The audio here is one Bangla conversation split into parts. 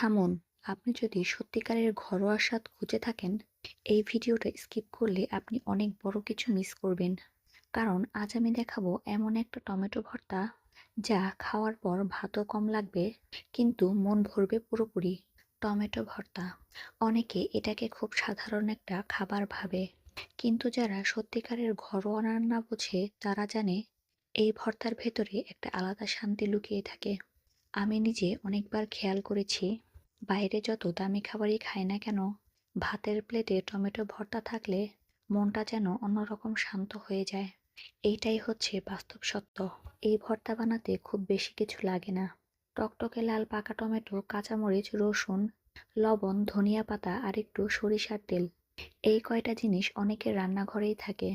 থামুন। আপনি যদি সত্যিকারের ঘরোয়া স্বাদ খুঁজে থাকেন, এই ভিডিওটা স্কিপ করলে আপনি অনেক বড় কিছু মিস করবেন। কারণ আজ আমি দেখাবো এমন একটা টমেটো ভর্তা যা খাওয়ার পর ভাতও কম লাগবে, কিন্তু মন ভরবে পুরোপুরি। টমেটো ভর্তা, অনেকে এটাকে খুব সাধারণ একটা খাবার ভাবে, কিন্তু যারা সত্যিকারের ঘরোয়া রান্না বোঝে তারা জানে এই ভর্তার ভেতরে একটা আলাদা শান্তি লুকিয়ে থাকে। আমি নিজে অনেকবার খেয়াল করেছি, বাইরে যত দামি খাবারই খাই না কেন, ভাতের প্লেটে টমেটো ভর্তা থাকলে মনটা যেন অন্যরকম শান্ত হয়ে যায়। এইটাই হচ্ছে বাস্তব সত্য। এই ভর্তা বানাতে খুব বেশি কিছু লাগে না। টকটকে লাল পাকা টমেটো, কাঁচামরিচ, রসুন, লবণ, ধনিয়া পাতা আর একটু সরিষার তেল। এই কয়টা জিনিস অনেকের রান্নাঘরেই থাকে।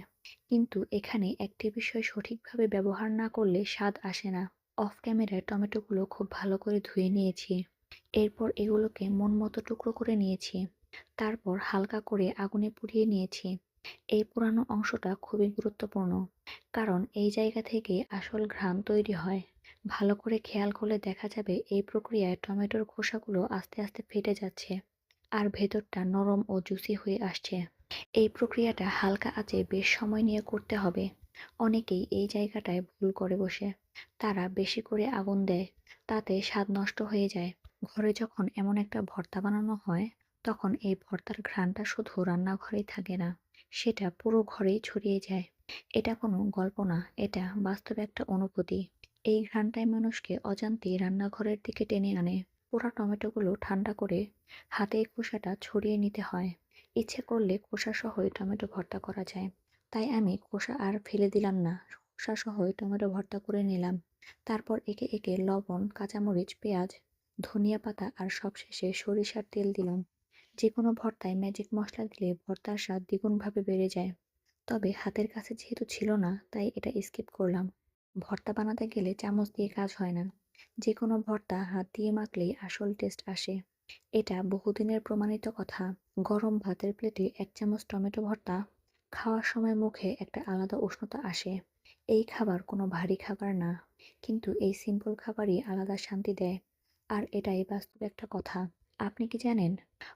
কিন্তু এখানে একটি বিষয় সঠিকভাবে ব্যবহার না করলে স্বাদ আসে না। অফ ক্যামেরায় টমেটোগুলো খুব ভালো করে ধুয়ে নিয়েছি। এরপর এগুলোকে মন মতো টুকরো করে নিয়েছি। তারপর হালকা করে আগুনে পুড়িয়ে নিয়েছি। এই পোড়ানো অংশটা খুবই গুরুত্বপূর্ণ, কারণ এই জায়গা থেকে আসল ঘ্রাণ তৈরি হয়। ভালো করে খেয়াল করলে দেখা যাবে এই প্রক্রিয়ায় টমেটোর খোসাগুলো আস্তে আস্তে ফেটে যাচ্ছে আর ভেতরটা নরম ও জুসি হয়ে আসছে। এই প্রক্রিয়াটা হালকা আঁচে বেশ সময় নিয়ে করতে হবে। অনেকেই এই জায়গাটায় ভুল করে বসে। তারা বেশি করে আগুন দেয়, তাতে স্বাদ নষ্ট হয়ে যায়। ঘরে যখন এমন একটা ভর্তা বানানো হয়, তখন এই ভর্তার ঘ্রাণটা শুধু রান্নাঘরেই থাকে না, সেটা পুরো ঘরেই ছড়িয়ে যায়। এটা কোনো গল্প না, এটা বাস্তব একটা অনুভূতি। এই ঘ্রাণটাই মানুষকে অজান্তেই রান্নাঘরের দিকে টেনে আনে। পোড়া টমেটোগুলো ঠান্ডা করে হাতে এই খোসাটা ছড়িয়ে নিতে হয়। ইচ্ছে করলে খোসা সহই টমেটো ভর্তা করা যায়। তাই আমি খোসা আর ফেলে দিলাম না, খোসা সহই টমেটো ভর্তা করে নিলাম। তারপর একে একে লবণ, কাঁচামরিচ, পেঁয়াজ, ধনিয়া পাতা আর সবশেষে সরিষার তেল দিলাম। যেকোনো ভর্তায় ম্যাজিক মশলা দিলে ভর্তার স্বাদ দ্বিগুণভাবে বেড়ে যায়। তবে হাতের কাছে যেহেতু ছিল না, তাই এটা স্কিপ করলাম। ভর্তা বানাতে গেলে চামচ দিয়ে কাজ হয় না। যেকোনো ভর্তা হাত দিয়ে মাখলেই আসল টেস্ট আসে। এটা বহুদিনের প্রমাণিত কথা। গরম ভাতের প্লেটে ১ চামচ টমেটো ভর্তা খাওয়ার সময় মুখে একটা আলাদা উষ্ণতা আসে। এই খাবার কোনো ভারী খাবার না, কিন্তু এই সিম্পল খাবারই আলাদা শান্তি দেয়। আর এটাই বাস্তব একটা কথা। আপনি কি জানেন,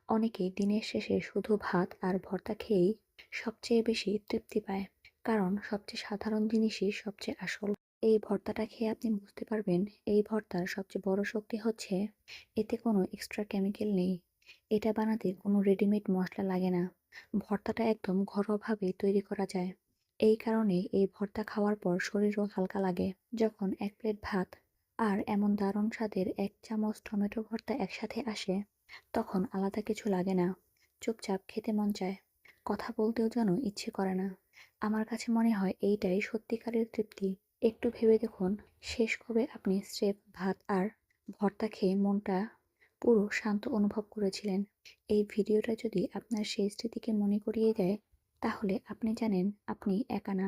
অনেকেই দিনের শেষে শুধু ভাত আর ভর্তা খেয়েই সবচেয়ে বেশি তৃপ্তি পায়। কারণ সবচেয়ে সাধারণ জিনিসই সবচেয়ে আসল। এই ভর্তাটা খেয়ে আপনি বুঝতে পারবেন, এই ভর্তার সবচেয়ে বড় শক্তি হচ্ছে এতে কোনো এক্সট্রা কেমিক্যাল নেই। এটা বানাতে কোনো রেডিমেড মসলা লাগে না। ভর্তাটা একদম ঘরোয়াভাবে তৈরি করা যায়। এই কারণে এই ভর্তা খাওয়ার পর শরীরও হালকা লাগে। যখন ১ প্লেট ভাত আর এমন দারুণ স্বাদের ১ চামচ টমেটো ভর্তা একসাথে আসে, তখন আলাদা কিছু লাগে না। চুপচাপ খেতে মন চায়। কথা বলতেও যেন ইচ্ছে করে না। আমার কাছে মনে হয় এইটাই সত্যিকারের তৃপ্তি। একটু ভেবে দেখুন, শেষ কবে আপনি স্রেফ ভাত আর ভর্তা খেয়ে মনটা পুরো শান্ত অনুভব করেছিলেন? এই ভিডিওটা যদি আপনার সেই স্মৃতিকে মনে করিয়ে দেয়, তাহলে আপনি জানেন আপনি একা না।